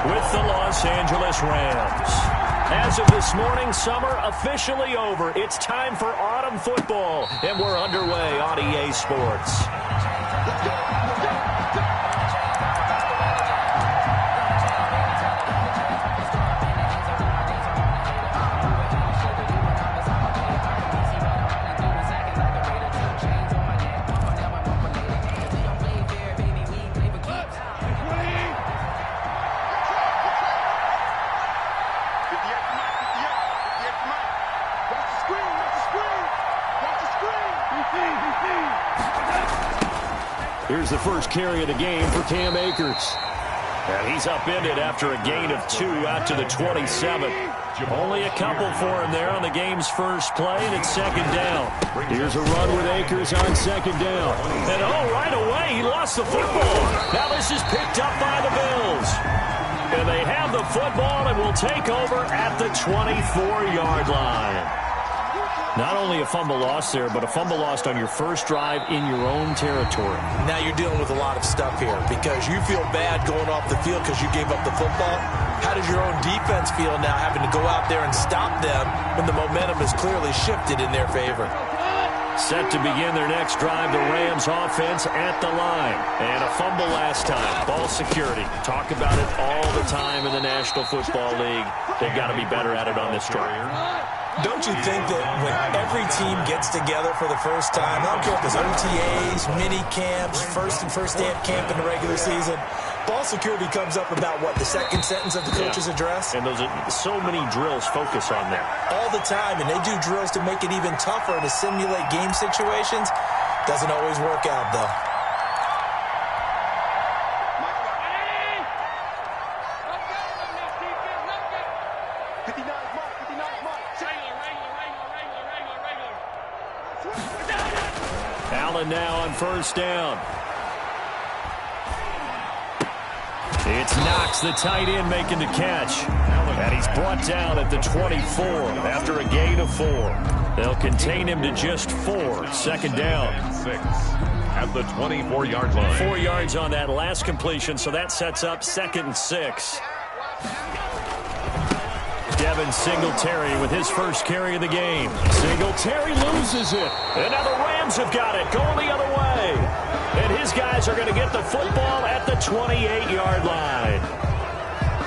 with the Los Angeles Rams. As of this morning, summer officially over. It's time for autumn football, and we're underway on EA Sports. Here's the first carry of the game for Cam Akers. And he's upended after a gain of 2 out to the 27. Only a couple for him there on the game's first play, and it's second down. Here's a run with Akers on second down. And right away, he lost the football. Now this is picked up by the Bills. And they have the football and will take over at the 24-yard line. Not only a fumble loss there, but a fumble lost on your first drive in your own territory. Now you're dealing with a lot of stuff here because you feel bad going off the field because you gave up the football. How does your own defense feel now having to go out there and stop them when the momentum is clearly shifted in their favor? Set to begin their next drive, the Rams offense at the line. And a fumble last time. Ball security. Talk about it all the time in the National Football League. They've got to be better at it on this drive. Don't you think that when every team gets together for the first time, I don't care if it's OTAs, mini camps, first day of camp in the regular season, ball security comes up about, what, the second sentence of the coach's address? And those are so many drills focus on that. All the time, and they do drills to make it even tougher to simulate game situations. Doesn't always work out, though. Allen now on first down. It's Knox, the tight end, making the catch. And he's brought down at the 24 after a gain of 4. They'll contain him to just 4. Second down. 6 at the 24-yard line. 4 yards on that last completion, so that sets up 2nd and 6. Devin Singletary with his first carry of the game. Singletary loses it. And now the Rams have got it, going the other way. And his guys are going to get the football at the 28-yard line.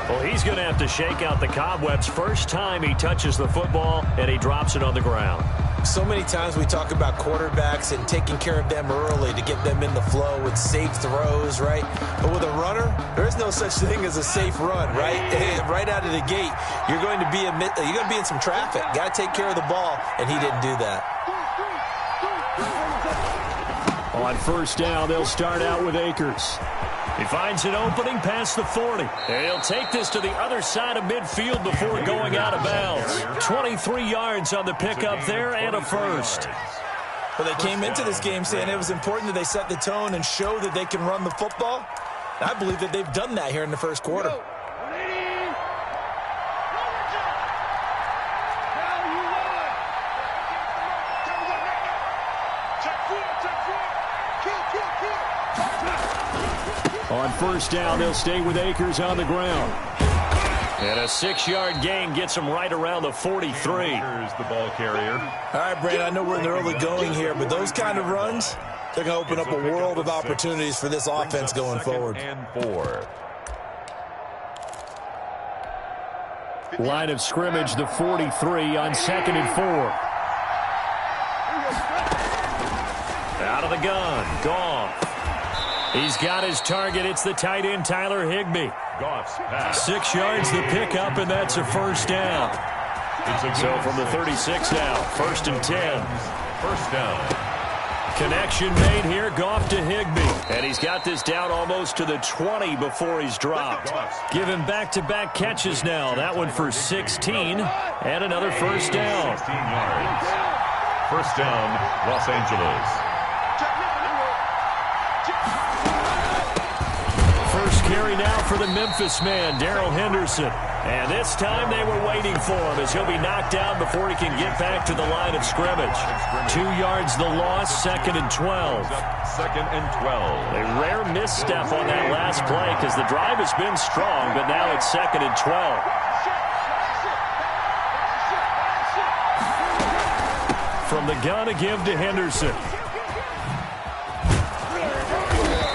Well, he's going to have to shake out the cobwebs first time he touches the football, and he drops it on the ground. So many times we talk about quarterbacks and taking care of them early to get them in the flow with safe throws, right? But with a runner, there is no such thing as a safe run, right? Right out of the gate, you're going to be in some traffic. Got to take care of the ball, and he didn't do that. On first down, they'll start out with Akers. He finds an opening past the 40. And he'll take this to the other side of midfield before going out of bounds. 23 yards on the pickup there and a first. Well, they came into this game saying it was important that they set the tone and show that they can run the football. I believe that they've done that here in the first quarter. On first down, they'll stay with Akers on the ground. And a 6-yard gain gets him right around the 43. Here's the ball carrier. All right, Brandon, I know we're in the early going here, but those kind of runs, they're going to open up a world of opportunities for this offense going forward. And 4. Line of scrimmage, the 43 on 2nd and 4. Out of the gun, Goff. He's got his target. It's the tight end, Tyler Higbee. 6 yards the pickup, and that's a first down. So from the 36 now, 1st and 10. First down. Connection made here, Goff to Higbee. And he's got this down almost to the 20 before he's dropped. Give him back-to-back catches now. That one for 16, and another first down. 16 yards. First down, Los Angeles. First carry now for the Memphis man, Darrell Henderson. And this time they were waiting for him as he'll be knocked down before he can get back to the line of scrimmage. 2 yards the loss, 2nd and 12. 2nd and 12. A rare misstep on that last play because the drive has been strong, but now it's 2nd and 12. From the gun to give to Henderson.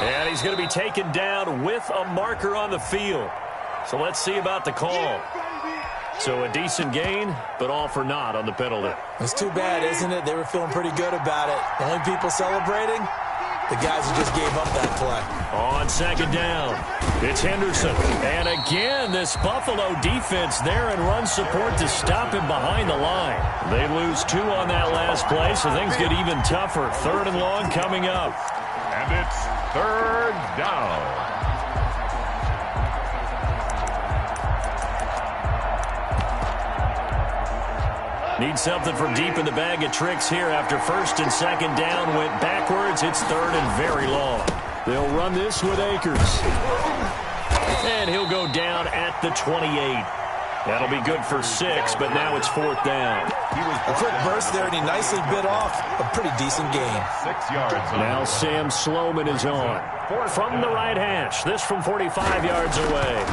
And he's going to be taken down with a marker on the field. So let's see about the call. So a decent gain, but all for naught on the penalty. It's too bad, isn't it? They were feeling pretty good about it. The only people celebrating, the guys who just gave up that play. On 2nd down, it's Henderson. And again, this Buffalo defense there in run support to stop him behind the line. They lose 2 on that last play, so things get even tougher. 3rd and long coming up. And it's 3rd down. Need something from deep in the bag of tricks here after 1st and 2nd down went backwards. It's 3rd and very long. They'll run this with Akers. And he'll go down at the 28. That'll be good for 6, but now it's 4th down. A quick burst there, and he nicely bit off a pretty decent gain. 6 yards. Now Sam Sloman is on. From the right hash. This from 45 yards away.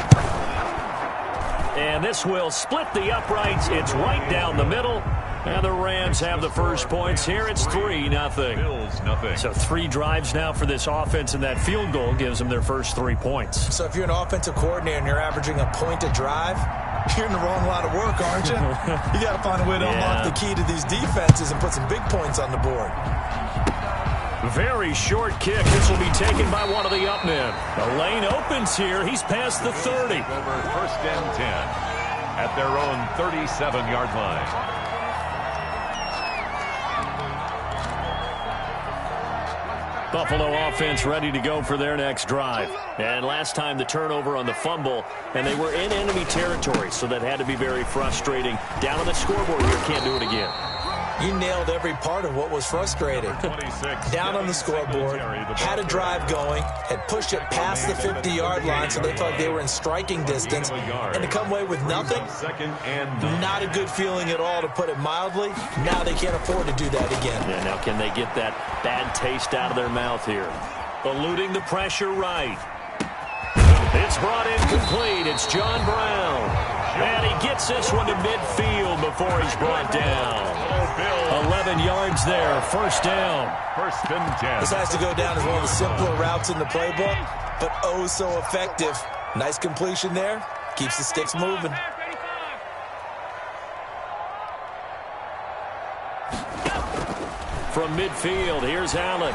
And this will split the uprights. It's right down the middle. And the Rams have the first points here. It's 3-0. Bills, nothing. So 3 drives now for this offense, and that field goal gives them their first 3 points. So if you're an offensive coordinator and you're averaging a point a drive, you're in the wrong line of work, aren't you? You got to find a way to unlock the key to these defenses and put some big points on the board. Very short kick. This will be taken by one of the up men. The lane opens here. He's past the 30. Over 1st and 10 at their own 37-yard line. Buffalo offense ready to go for their next drive. And last time the turnover on the fumble, and they were in enemy territory, so that had to be very frustrating. Down on the scoreboard here, can't do it again. You nailed every part of what was frustrating. Down on the scoreboard, had a drive going, had pushed it past the 50-yard line, so they thought they were in striking distance, and to come away with nothing, not a good feeling at all, to put it mildly. Now they can't afford to do that again. Yeah, now can they get that bad taste out of their mouth here? Eluding the pressure right. It's brought in complete. It's John Brown. And he gets this one to midfield before he's brought down. 11 yards there, 1st down. 1st and 10. This has to go down as one of the simpler routes in the playbook, but oh so effective. Nice completion there. Keeps the sticks moving. From midfield, here's Allen.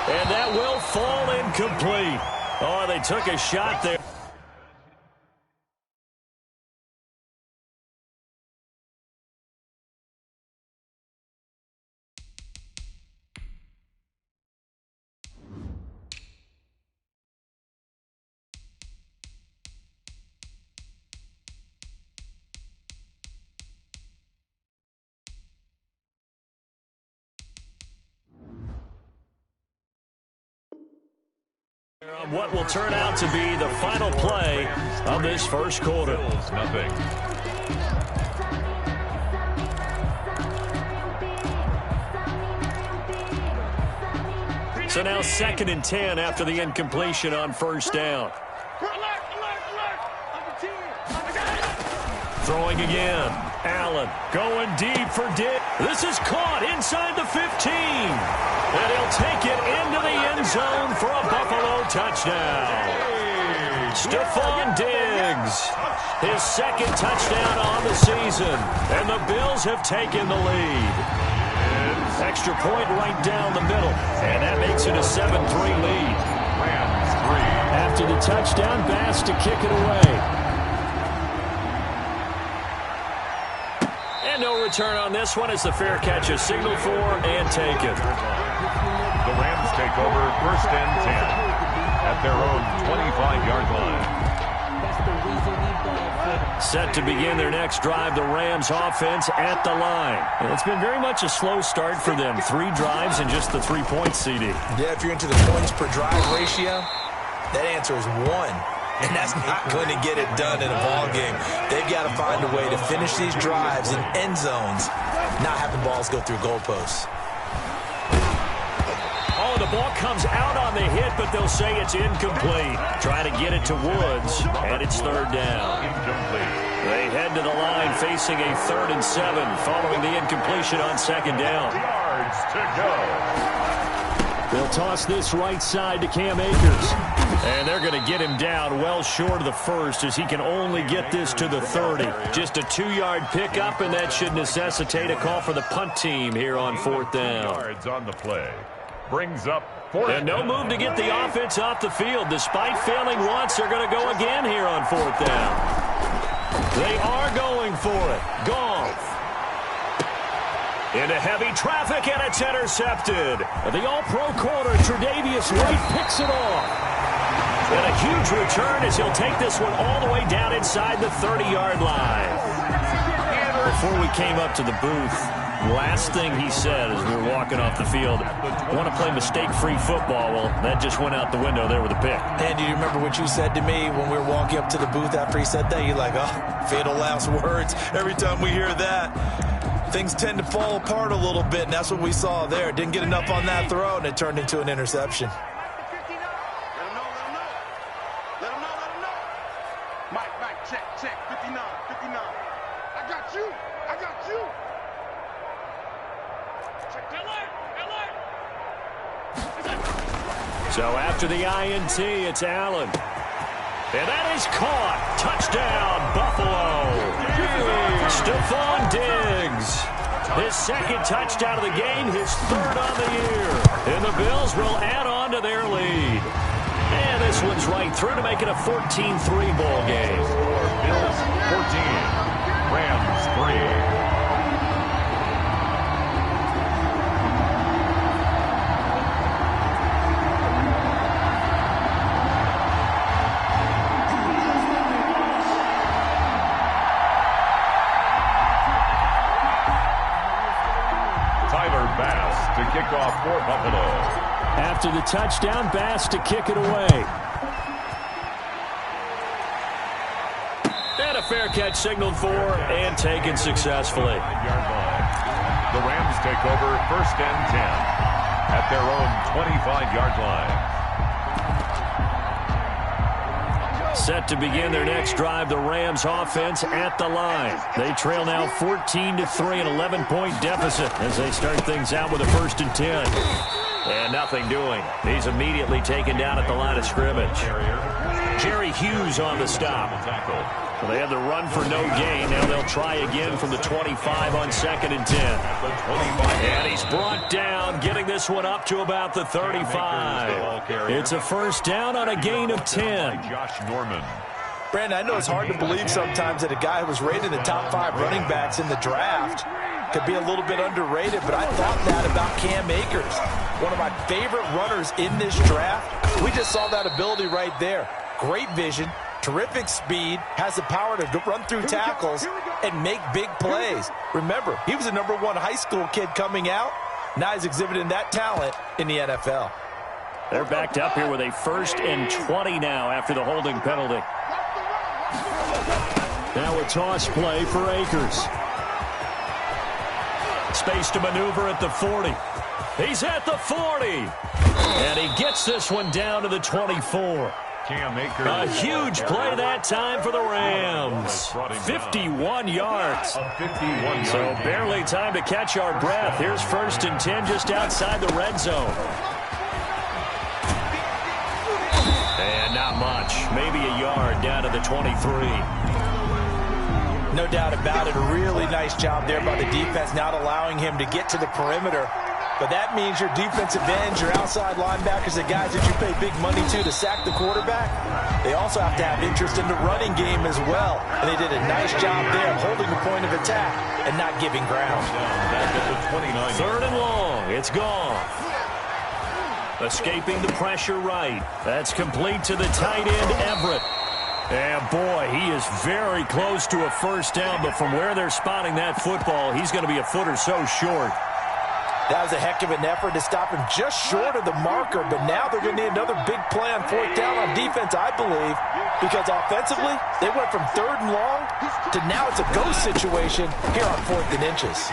And that will fall incomplete. Oh, they took a shot there. What will turn out to be the final play of this first quarter. Bills, nothing. So now 2nd and 10 after the incompletion on 1st down. Throwing again. Allen going deep for Dick. This is caught inside the 15. And he'll take it into the end zone for a Buffalo touchdown. Stephon Diggs, his 2nd touchdown on the season. And the Bills have taken the lead. Extra point right down the middle. And that makes it a 7-3 lead. Rams 3. After the touchdown, Bass to kick it away. No return on this one as the fair catch is signaled for and taken. The Rams take over 1st and 10 at their own 25-yard line. Set to begin their next drive, the Rams offense at the line. And it's been very much a slow start for them. 3 drives and just the 3 points, CD. Yeah, if you're into the points per drive ratio, That answer is 1. And that's not going to get it done in a ball game. They've got to find a way to finish these drives in end zones, not having balls go through goalposts. Oh, the ball comes out on the hit, but they'll say it's incomplete. Trying to get it to Woods, and it's third down. Incomplete. They head to the line facing a 3rd and 7 following the incompletion on 2nd down. Yards to go. They'll toss this right side to Cam Akers. And they're going to get him down well short of the 1st as he can only get this to the 30. Just a 2-yard pickup, and that should necessitate a call for the punt team here on 4th down. Yards on the play. Brings up 4th And no move to get the offense off the field. Despite failing once, they're going to go again here on 4th down. They are going for it. Goff. Into heavy traffic, and it's intercepted. The all-pro corner, Tre'Davious White, picks it off. And a huge return as he'll take this one all the way down inside the 30-yard line. Before we came up to the booth, last thing he said as we were walking off the field, I want to play mistake-free football. Well, that just went out the window there with a pick. And do you remember what you said to me when we were walking up to the booth after he said that? You're like, oh, fatal last words. Every time we hear that, things tend to fall apart a little bit, and that's what we saw there. Didn't get enough on that throw, and it turned into an interception. Check, 59. I got you. Check, alert. So after the INT, it's Allen. And that is caught. Touchdown, Buffalo. Stephon Diggs. His 2nd touchdown of the game, his 3rd on the year. And the Bills will add on to their lead. And this one's right through to make it a 14-3 ball game. Bills 14. Rams 3. To kick off for Buffalo. After the touchdown, Bass to kick it away. And a fair catch signaled for and taken successfully. The Rams take over 1st and 10 at their own 25-yard line. Set to begin their next drive, the Rams offense at the line. They trail now 14-3, an 11-point deficit as they start things out with a 1st and 10. And nothing doing. He's immediately taken down at the line of scrimmage. Jerry Hughes on the stop. Well, they had the run for no gain. Now they'll try again from the 25 on 2nd and 10. And he's brought down, getting this one up to about the 35. It's a 1st down on a gain of 10. Josh Norman. Brandon, I know it's hard to believe sometimes that a guy who was rated in the top 5 running backs in the draft could be a little bit underrated, but I thought that about Cam Akers, one of my favorite runners in this draft. We just saw that ability right there. Great vision, terrific speed, has the power to run through tackles and make big plays. Remember, he was a #1 high school kid coming out. Now he's exhibiting that talent in the NFL. They're backed up here with a 1st and 20 now after the holding penalty. Now a toss play for Akers. Space to maneuver at the 40. He's at the 40. And he gets this one down to the 24. Cam Akers. A huge play that time for the Rams. 51 yards. So barely time to catch our breath. Here's 1st and 10 just outside the red zone. And not much. Maybe a yard down to the 23. No doubt about it. A really nice job there by the defense, not allowing him to get to the perimeter. But that means your defensive ends, your outside linebackers, the guys that you pay big money to sack the quarterback, they also have to have interest in the running game as well. And they did a nice job there of holding the point of attack and not giving ground. Back at the 29. 3rd and long. It's gone. Escaping the pressure right. That's complete to the tight end, Everett. And boy, he is very close to a 1st down, but from where they're spotting that football, he's going to be a foot or so short. That was a heck of an effort to stop him just short of the marker, but now they're going to need another big play on 4th down on defense. defense, I believe, because offensively, they went from 3rd and long to now it's a go situation here on 4th and inches.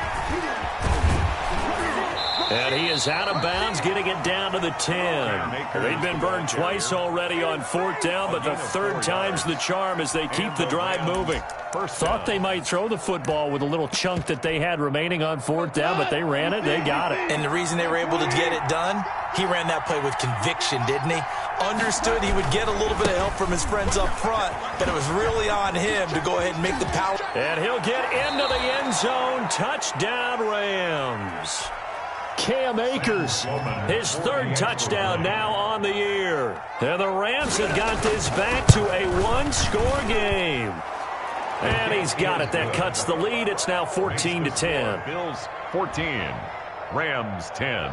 And he is out of bounds, getting it down to the 10. They've been burned twice already on 4th down, but the 3rd time's the charm as they keep the drive moving. Thought they might throw the football with a little chunk that they had remaining on 4th down, but they ran it, they got it. And the reason they were able to get it done, he ran that play with conviction, didn't he? Understood he would get a little bit of help from his friends up front, but it was really on him to go ahead and make the power. And he'll get into the end zone. Touchdown, Rams. Cam Akers, his 3rd touchdown now on the year. And the Rams have got this back to a 1-score game. And he's got it. That cuts the lead. It's now 14-10. Bills 14, Rams 10.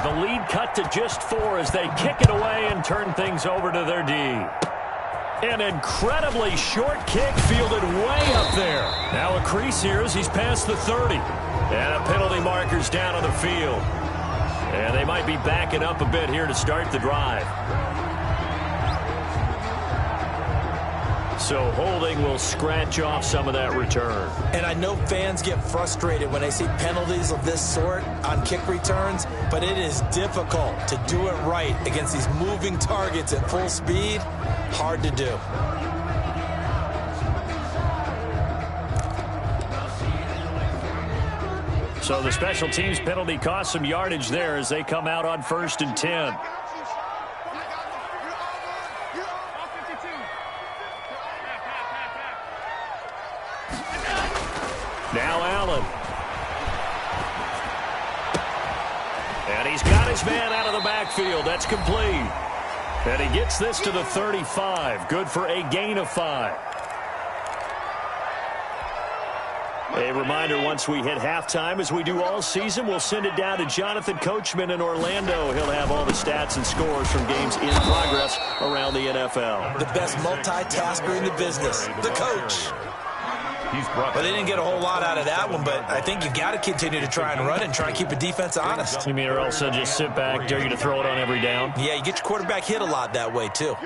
The lead cut to just 4 as they kick it away and turn things over to their D. An incredibly short kick fielded way up there. Now a crease here as he's past the 30. And a penalty marker's down on the field. And they might be backing up a bit here to start the drive. So holding will scratch off some of that return. And I know fans get frustrated when they see penalties of this sort on kick returns, but it is difficult to do it right against these moving targets at full speed. Hard to do. So the special teams penalty cost some yardage there as they come out on 1st and 10. Now Allen. And he's got his man out of the backfield. That's complete. And he gets this to the 35. Good for a gain of 5. A reminder, once we hit halftime, as we do all season, we'll send it down to Jonathan Coachman in Orlando. He'll have all the stats and scores from games in progress around the NFL. The best multitasker in the business, the coach. But they didn't get a whole lot out of that one, but I think you got to continue to try and run it and try and keep the defense honest. You mean or else just sit back, dare you to throw it on every down? Yeah, you get your quarterback hit a lot that way, too.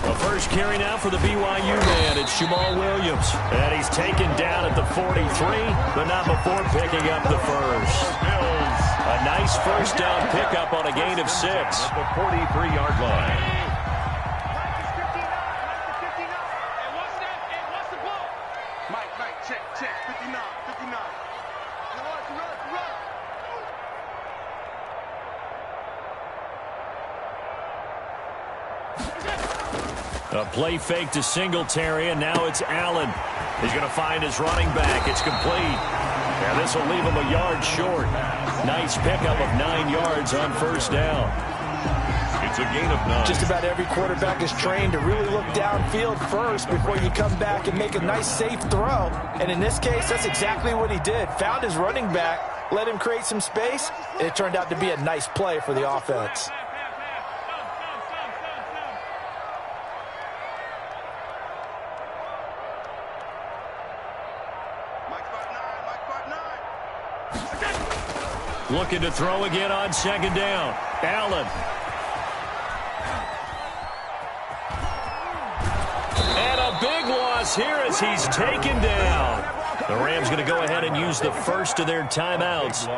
The first carry now for the BYU man. It's Jamal Williams. And he's taken down at the 43, but not before picking up the first. A nice first down pickup on a gain of 6. At the 43-yard line. A play fake to Singletary, and now it's Allen. He's going to find his running back. It's complete. And this will leave him a yard short. Nice pickup of 9 yards on first down. It's a gain of 9. Just about every quarterback is trained to really look downfield first before you come back and make a nice, safe throw. And in this case, that's exactly what he did. Found his running back, let him create some space, and it turned out to be a nice play for the offense. Looking to throw again on 2nd down. Allen. And a big loss here as he's taken down. The Rams going to go ahead and use the first of their timeouts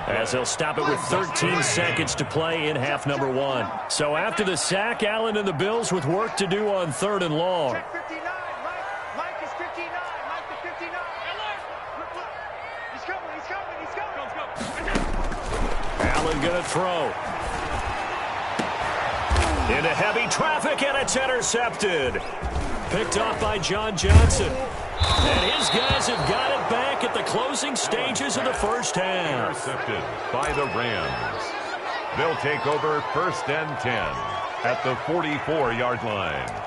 as they'll stop it with 13 seconds to play in half number 1. So after the sack, Allen and the Bills with work to do on 3rd and long. Going to throw into heavy traffic, and it's intercepted. Picked off by John Johnson, and his guys have got it back at the closing stages of the first half. Intercepted by the Rams. They'll take over 1st and 10 at the 44-yard line.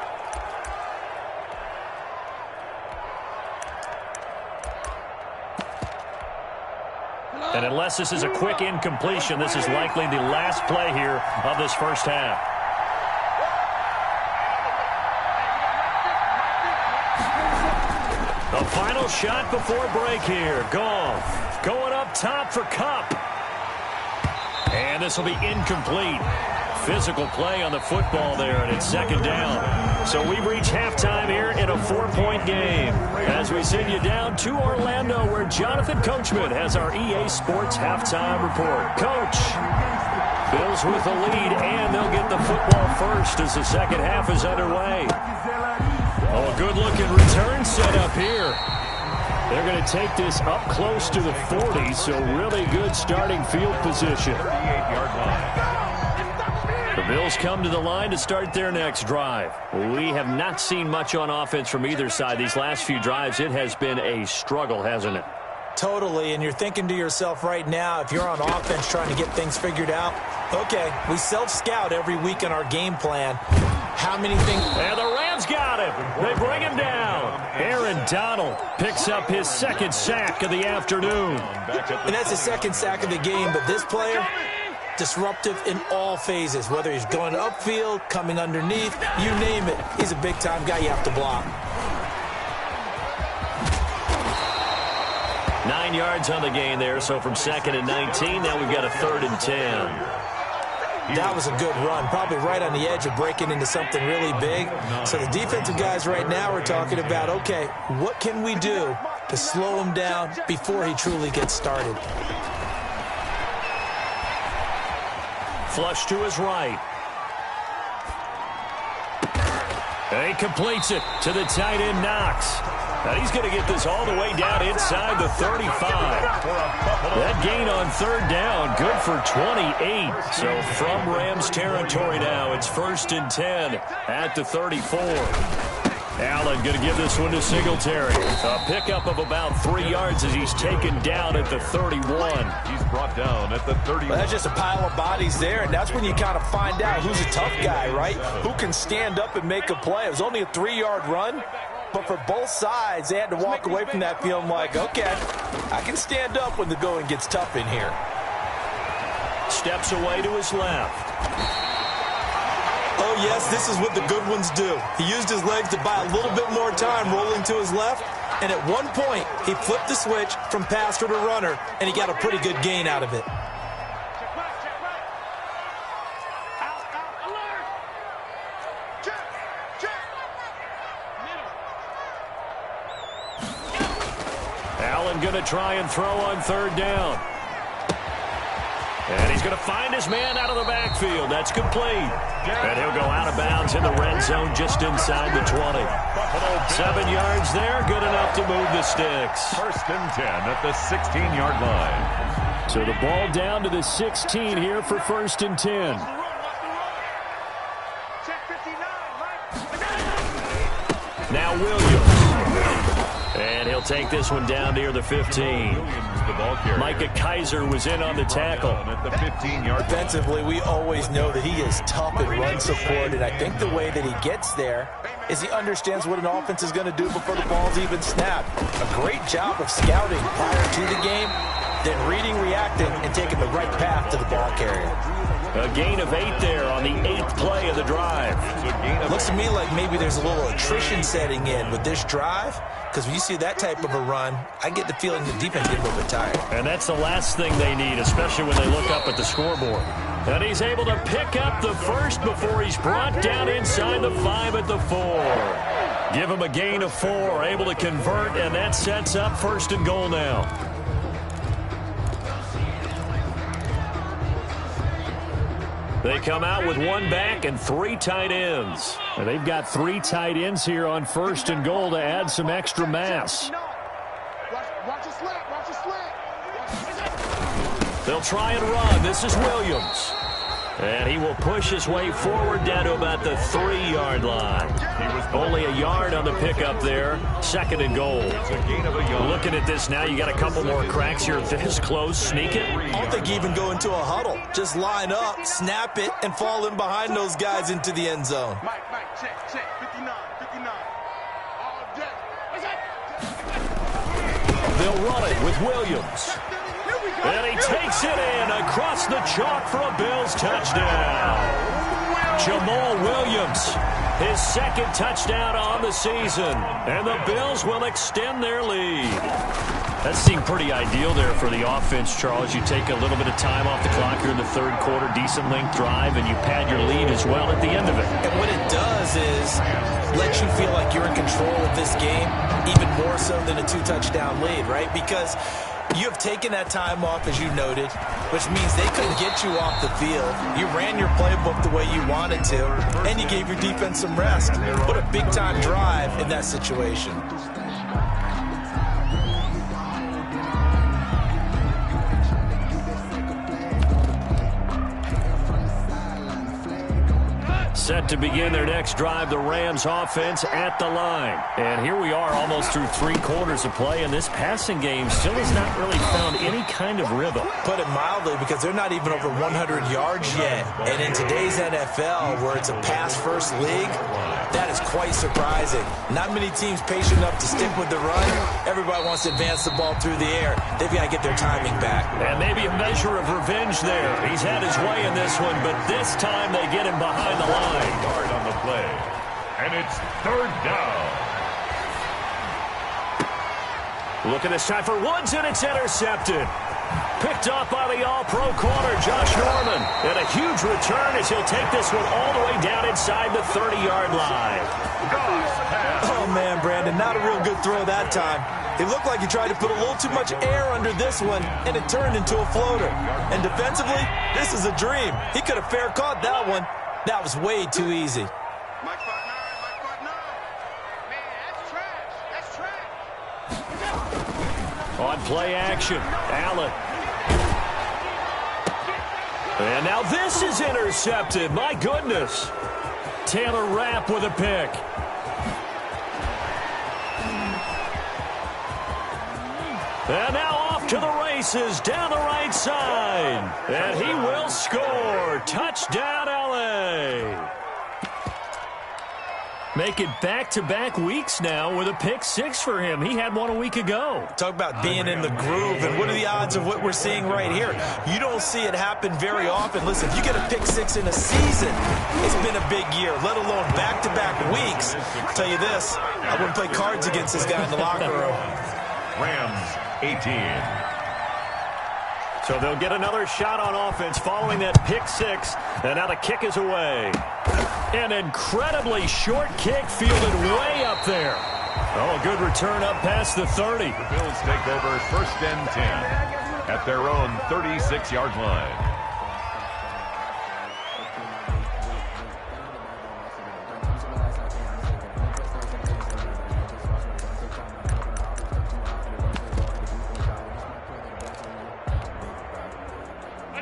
And unless this is a quick incompletion, this is likely the last play here of this first half. The final shot before break here. Goff going up top for Kupp. And this will be incomplete. Physical play on the football there, and it's second down. So we've reached halftime here in a 4-point game. As we send you down to Orlando, where Jonathan Coachman has our EA Sports halftime report. Coach, Bills with the lead, and they'll get the football first as the second half is underway. Oh, a good-looking return set up here. They're going to take this up close to the 40, so really good starting field position. 38-yard line. The Bills come to the line to start their next drive. We have not seen much on offense from either side. These last few drives, it has been a struggle, hasn't it? Totally, and you're thinking to yourself right now, if you're on offense trying to get things figured out, okay, we self-scout every week in our game plan. How many things... And the Rams got him. They bring him down. Aaron Donald picks up his second sack of the afternoon. And that's his second sack of the game, but this player... disruptive in all phases, whether he's going upfield, coming underneath, you name it. He's a big-time guy you have to block. 9 yards on the gain there, so from 2nd and 19, now we've got a 3rd and 10. That was a good run, probably right on the edge of breaking into something really big. So the defensive guys right now are talking about, okay, what can we do to slow him down before he truly gets started? Flush to his right. And he completes it to the tight end, Knox. Now he's going to get this all the way down inside the 35. That gain on 3rd down, good for 28. So from Rams territory now, it's 1st and 10 at the 34. Allen going to give this one to Singletary. A pickup of about 3 yards as he's taken down at the 31. He's brought down at the 31. Well, that's just a pile of bodies there, and that's when you kind of find out who's a tough guy, right? Who can stand up and make a play. It was only a 3-yard run, but for both sides, they had to walk away from that feeling like, okay, I can stand up when the going gets tough in here. Steps away to his left. Oh, yes, this is what the good ones do. He used his legs to buy a little bit more time rolling to his left, and at one point, he flipped the switch from passer to runner, and he got a pretty good gain out of it. Allen going to try and throw on 3rd down. And he's going to find his man out of the backfield. That's complete. And he'll go out of bounds in the red zone just inside the 20. 7 yards there, good enough to move the sticks. 1st and 10 at the 16-yard line. So the ball down to the 16 here for 1st and 10. Now Williams. And he'll take this one down near the 15. Micah Kaiser was in on the tackle. At the 15-yard. Defensively, we always know that he is tough in run support, and I think the way that he gets there is he understands what an offense is going to do before the ball's even snapped. A great job of scouting prior to the game, then reading, reacting, and taking the right path to the ball carrier. A gain of 8 there on the 8th play of the drive. Looks to me like maybe there's a little attrition setting in with this drive, because when you see that type of a run, I get the feeling the defense gets a little bit tired. And that's the last thing they need, especially when they look up at the scoreboard. And he's able to pick up the first before he's brought down inside the 5 at the 4. Give him a gain of 4, able to convert, and that sets up 1st and goal now. They come out with 1 back and 3 tight ends. And they've got 3 tight ends here on 1st and goal to add some extra mass. Watch your slant, watch your slant. They'll try and run. This is Williams. And he will push his way forward down to about the 3-yard line. Only a yard on the pickup there. 2nd and goal. Looking at this now, you got a couple more cracks here. This close, sneak it. I don't think you even go into a huddle. Just line up, snap it, and fall in behind those guys into the end zone. Mike, check, 59. All day. They'll run it with Williams. And he takes it in across the chalk for a Bills touchdown. Jamal Williams, his 2nd touchdown on the season. And the Bills will extend their lead. That seemed pretty ideal there for the offense, Charles. You take a little bit of time off the clock here in the 3rd quarter, decent length drive, and you pad your lead as well at the end of it. And what it does is let you feel like you're in control of this game, even more so than a 2-touchdown lead, right? Because you have taken that time off, as you noted, which means they couldn't get you off the field. You ran your playbook the way you wanted to, and you gave your defense some rest. What a big-time drive in that situation. Set to begin their next drive, the Rams offense at the line. And here we are almost through 3 quarters of play, and this passing game still has not really found any kind of rhythm. Put it mildly, because they're not even over 100 yards yet. And in today's NFL, where it's a pass-first league, that is quite surprising. Not many teams patient enough to stick with the run. Everybody wants to advance the ball through the air. They've got to get their timing back. And maybe a measure of revenge there. He's had his way in this one, but this time they get him behind the line. Yard on the play. And it's 3rd down. Look at this time for Woods, and it's intercepted. Picked off by the all-pro corner, Josh Norman. And a huge return as he'll take this one all the way down inside the 30-yard line. Oh, man, Brandon, not a real good throw that time. It looked like he tried to put a little too much air under this one, and it turned into a floater. And defensively, this is a dream. He could have fair caught that one. That was way too easy. Mike 5'9". Man, that's trash. On play action, Allen. And now this is intercepted. My goodness. Taylor Rapp with a pick. And now off to the races down the right side. And he will score. Touchdown, LA. Make it back-to-back weeks now with a pick-6 for him. He had one a week ago. Talk about being in the groove, and what are the odds of what we're seeing right here? You don't see it happen very often. Listen, if you get a pick-6 in a season, it's been a big year, let alone back-to-back weeks. I'll tell you this, I wouldn't play cards against this guy in the locker room. Rams 18. So they'll get another shot on offense following that pick-6, and now the kick is away. An incredibly short kick fielded way up there. Oh, a good return up past the 30. The Bills take over 1st and 10 at their own 36-yard line.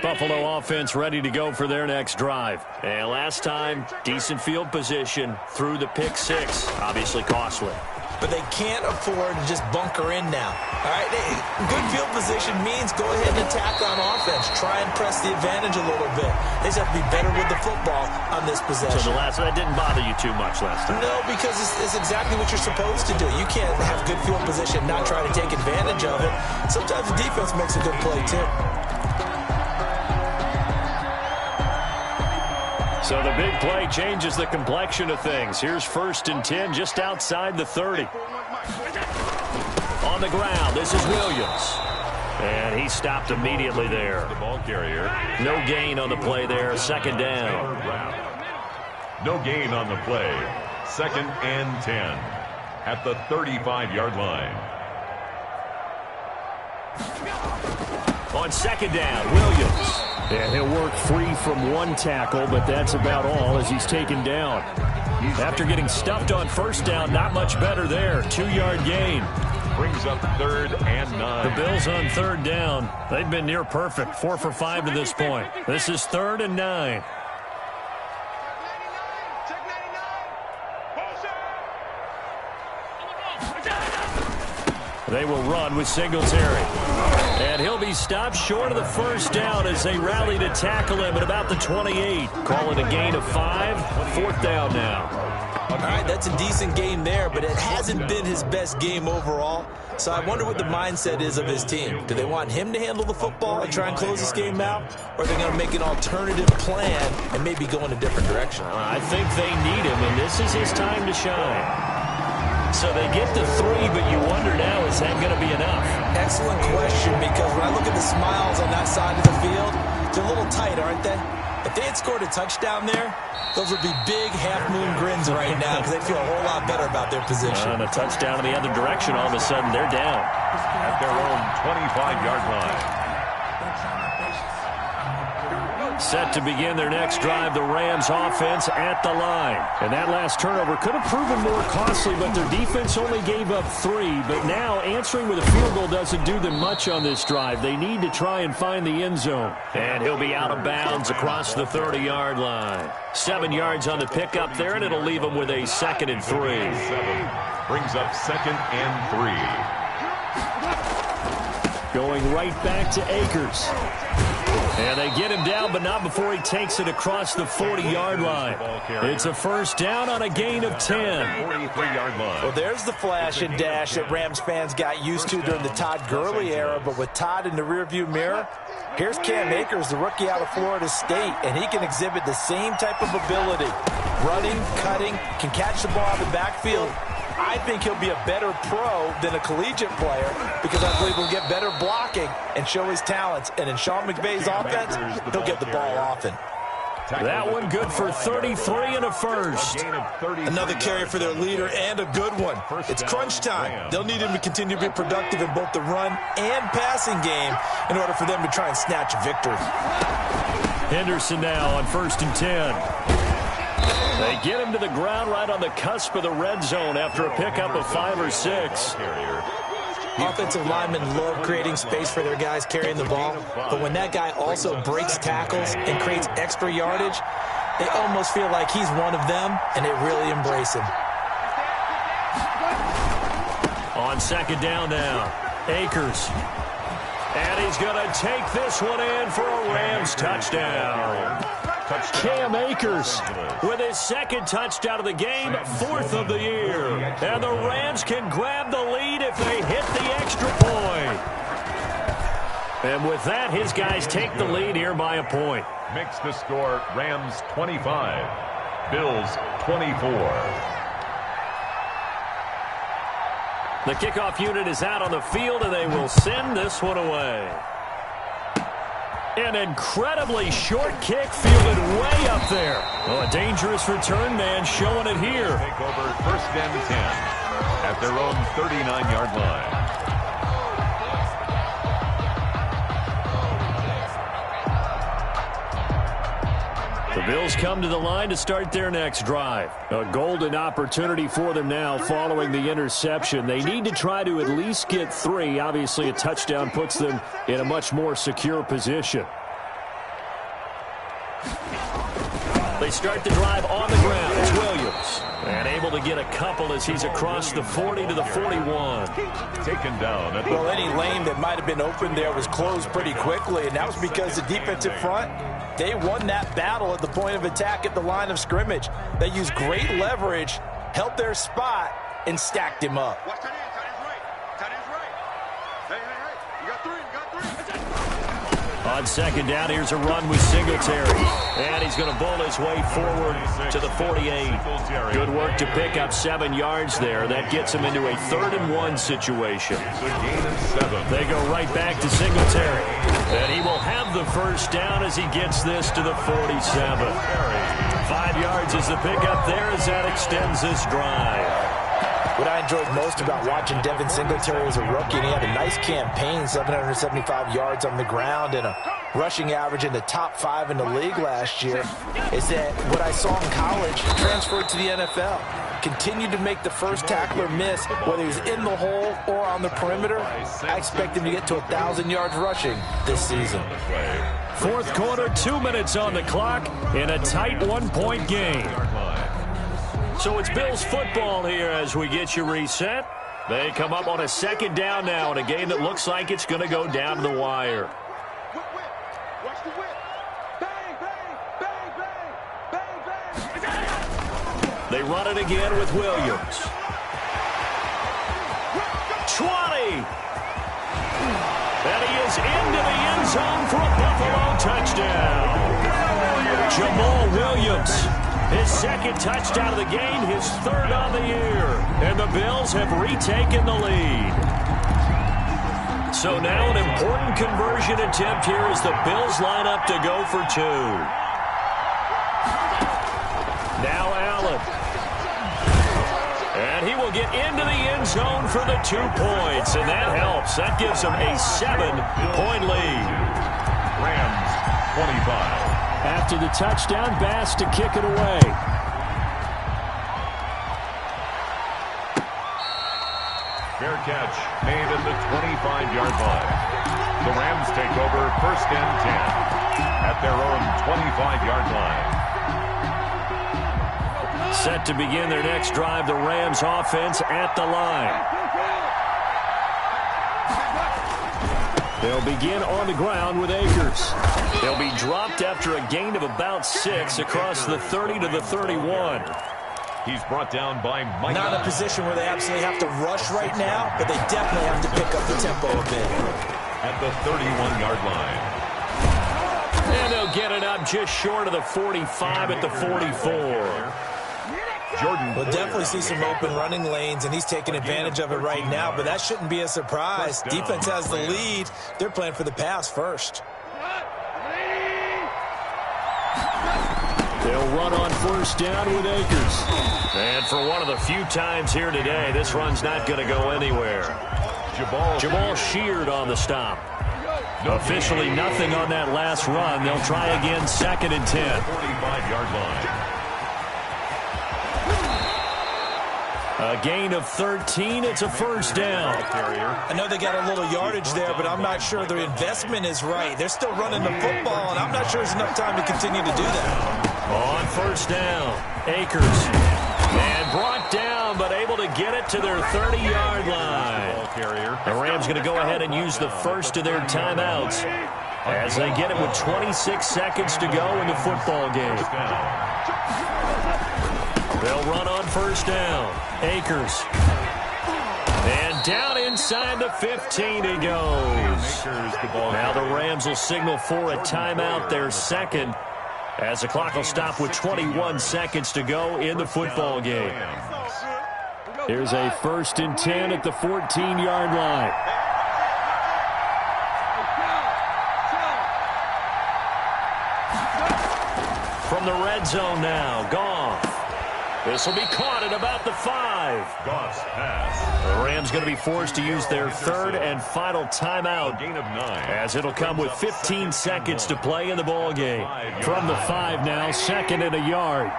Buffalo offense ready to go for their next drive. And last time, decent field position through the pick-6. Obviously costly. But they can't afford to just bunker in now. All right, good field position means go ahead and attack on offense. Try and press the advantage a little bit. They just have to be better with the football on this possession. So that didn't bother you too much last time? No, because it's exactly what you're supposed to do. You can't have good field position, not try to take advantage of it. Sometimes the defense makes a good play, too. So the big play changes the complexion of things. Here's 1st and 10 just outside the 30. On the ground, this is Williams. And he stopped immediately there. The ball carrier. No gain on the play there. 2nd down. No gain on the play. 2nd and 10 at the 35-yard line. On 2nd down, Williams. And he'll work free from one tackle, but that's about all as he's taken down. After getting stuffed on 1st down, not much better there. 2-yard gain. Brings up 3rd and 9. The Bills on 3rd down. They've been near perfect, 4 for 5 to this point. This is 3rd and 9. They will run with Singletary. And he'll be stopped short of the first down as they rally to tackle him at about the 28. Call it a gain of 5. 4th down now. All right, that's a decent game there, but it hasn't been his best game overall. So I wonder what the mindset is of his team. Do they want him to handle the football and try and close this game out? Or are they going to make an alternative plan and maybe go in a different direction? I think they need him, and this is his time to shine. So they get to 3, but you wonder now, is that going to be enough? Excellent question, because when I look at the smiles on that side of the field, they're a little tight, aren't they? If they had scored a touchdown there, those would be big half-moon grins right now because they feel a whole lot better about their position. And a touchdown in the other direction, all of a sudden they're down. At their own 25-yard line. Set to begin their next drive, the Rams offense at the line. And that last turnover could have proven more costly, but their defense only gave up 3. But now answering with a field goal doesn't do them much on this drive. They need to try and find the end zone. And he'll be out of bounds across the 30-yard line. 7 yards on the pickup there, and it'll leave them with a 2nd and 3. 7 brings up 2nd and 3. Going right back to Akers. And they get him down, but not before he takes it across the 40-yard line. It's a first down on a gain of 10. 43-yard line. Well, there's the flash and dash that Rams fans got used to during the Todd Gurley era, but with Todd in the rearview mirror, here's Cam Akers, the rookie out of Florida State, and he can exhibit the same type of ability. Running, cutting, can catch the ball out of the backfield. I think he'll be a better pro than a collegiate player because I believe he'll get better blocking and show his talents. And in Sean McVay's offense, he'll get the ball often. That one good for 33 and a first. Another carry for their leader and a good one. It's crunch time. They'll need him to continue to be productive in both the run and passing game in order for them to try and snatch a victory. Henderson now on 1st and 10. They get him to the ground right on the cusp of the red zone after a pickup of 5 or 6. Offensive linemen love creating space for their guys carrying the ball, but when that guy also breaks tackles and creates extra yardage, they almost feel like he's one of them, and they really embrace him. On 2nd down now, Akers. And he's going to take this one in for a Rams touchdown. Cam Akers with his 2nd touchdown of the game, 4th of the year. And the Rams can grab the lead if they hit the extra point. And with that, his guys take the lead here by a point. Makes the score Rams 25, Bills 24. The kickoff unit is out on the field, and they will send this one away. An incredibly short kick fielded way up there. Oh, a dangerous return man showing it here. Take over 1st and 10 at their own 39-yard line. The Bills come to the line to start their next drive. A golden opportunity for them now following the interception. They need to try to at least get 3. Obviously, a touchdown puts them in a much more secure position. They start the drive on the ground. It's Williams. And able to get a couple as he's across the 40 to the 41. Taken down. Well, any lane that might have been open there was closed pretty quickly, and that was because the defensive front, they won that battle at the point of attack at the line of scrimmage. They used great leverage, held their spot, and stacked him up. Watch tight end. Tight end's right. Tight end's right. Hey. You got 3. You got 3. On 2nd down, here's a run with Singletary. And he's going to bowl his way forward to the 48. Good work to pick up 7 yards there. That gets him into a 3rd and 1 situation. It's a gain of 7. They go right back to Singletary. And he will have the first down as he gets this to the 47. 5 yards is the pickup there as that extends this drive. What I enjoyed most about watching Devin Singletary as a rookie, and he had a nice campaign, 775 yards on the ground and a rushing average in the top 5 in the league last year, is that what I saw in college transferred to the NFL. continue to make the first tackler miss, whether he's in the hole or on the perimeter. I expect him to get to 1,000 yards rushing this season. Fourth quarter, 2 minutes on the clock in a tight 1-point game. So it's Bills football here as we get you reset. They come up on a second down now in a game that looks like it's going to go down to the wire. Watch the whip. Bang, bang, bang, bang, bang, bang. They run it again with Williams. 20. And he is into the end zone for a Buffalo touchdown. Jamal Williams, his second touchdown of the game, his third on the year. And the Bills have retaken the lead. So now an important conversion attempt here as the Bills line up to go for 2. Now Allen. And he will get into the end zone for the 2 points, and that helps. That gives them a 7-point lead. Rams 25. After the touchdown, Bass to kick it away. Fair catch made at the 25-yard line. The Rams take over first and 10 at their own 25-yard line. Set to begin their next drive, the Rams offense at the line. They'll begin on the ground with Akers. They'll be dropped after a gain of about 6 across the 30 to the 31. He's brought down by Mike. Not a position where they absolutely have to rush right now, but they definitely have to pick up the tempo a bit. At the 31-yard line. And they'll get it up just short of the 45 at the 44. Jordan. We'll definitely see some open running lanes, and he's taking advantage of it right now, but that shouldn't be a surprise. Defense has the lead. They're playing for the pass first. They'll run on first down with Akers. And for one of the few times here today, this run's not going to go anywhere. Jamal Sheard on the stop. Officially nothing on that last run. They'll try again, 2nd and 10. 45-yard line. A gain of 13. It's a first down. I know they got a little yardage there, but I'm not sure the investment is right. They're still running the football, and I'm not sure there's enough time to continue to do that. On first down, Akers. And brought down, but able to get it to their 30-yard line. The Rams going to go ahead and use the first of their timeouts as they get it with 26 seconds to go in the football game. They'll run on first down. Akers. And down inside the 15 he goes. Now the Rams will signal for a timeout, their second, as the clock will stop with 21 seconds to go in the football game. Here's a 1st and 10 at the 14-yard line. From the red zone now, Goff. This will be caught at about the 5. Goff's pass. The Rams going to be forced to use their third and final timeout, Gain of 9. as it'll come with 15 seconds to play in the ball game. From the 5 now, 2nd and a yard.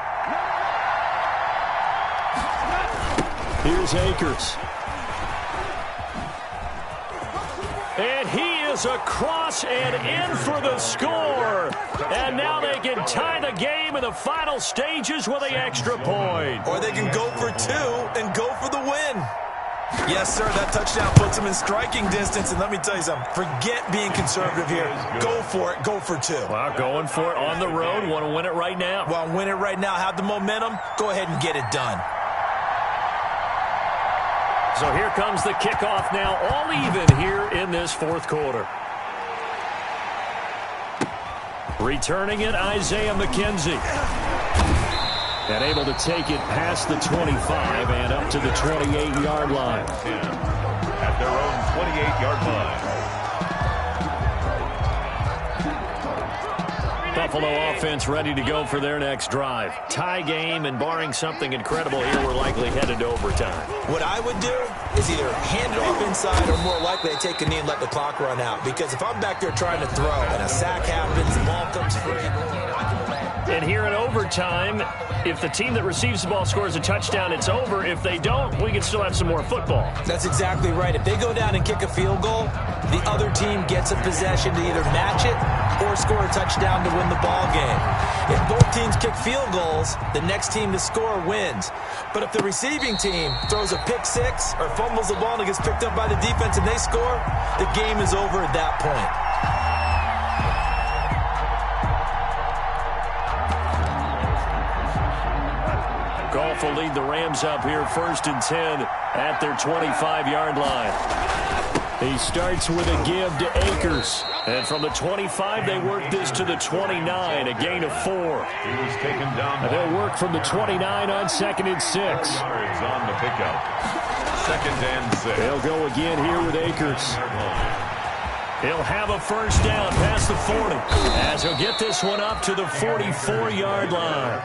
Here's Akers. And he is across and in for the score. And now they can tie the game in the final stages with the extra point. Or they can go for 2 and go for the win. Yes, sir, that touchdown puts them in striking distance. And let me tell you something, forget being conservative here. Go for it, go for 2. Well, going for it on the road. Want to win it right now. Want to win it right now, have the momentum, go ahead and get it done. So here comes the kickoff now, all even here in this fourth quarter. Returning it, Isaiah McKenzie. And able to take it past the 25 and up to the 28-yard line. At their own 28-yard line. Buffalo offense ready to go for their next drive. Tie game, and barring something incredible here, we're likely headed to overtime. What I would do is either hand it off inside or more likely to take a knee and let the clock run out. Because if I'm back there trying to throw and a sack happens, the ball comes free, I can land. And here in overtime, if the team that receives the ball scores a touchdown, it's over. If they don't, we can still have some more football. That's exactly right. If they go down and kick a field goal, the other team gets a possession to either match it or score a touchdown to win the ball game. If both teams kick field goals, the next team to score wins. But if the receiving team throws a pick six or fumbles the ball and it gets picked up by the defense and they score, the game is over at that point. Goff will lead the Rams up here 1st and 10 at their 25-yard line. He starts with a give to Akers. And from the 25, they work this to the 29, a gain of 4. He was taken down. And they'll work from the 29 on 2nd and 6. Yards on the pickup. 2nd and 6. They'll go again here with Akers. He'll have a first down past the 40 as he'll get this one up to the 44-yard line.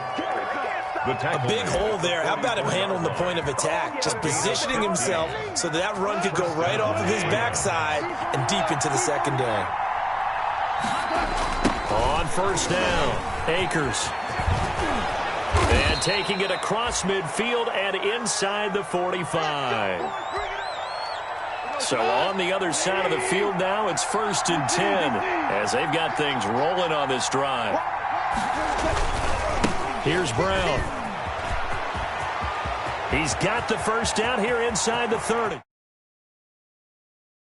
A big hole there. How about him handling the point of attack? Just positioning himself so that run could go right off of his backside and deep into the secondary. On first down, Akers. And taking it across midfield and inside the 45. So on the other side of the field now, it's 1st and 10 as they've got things rolling on this drive. Here's Brown. He's got the first down here inside the 30.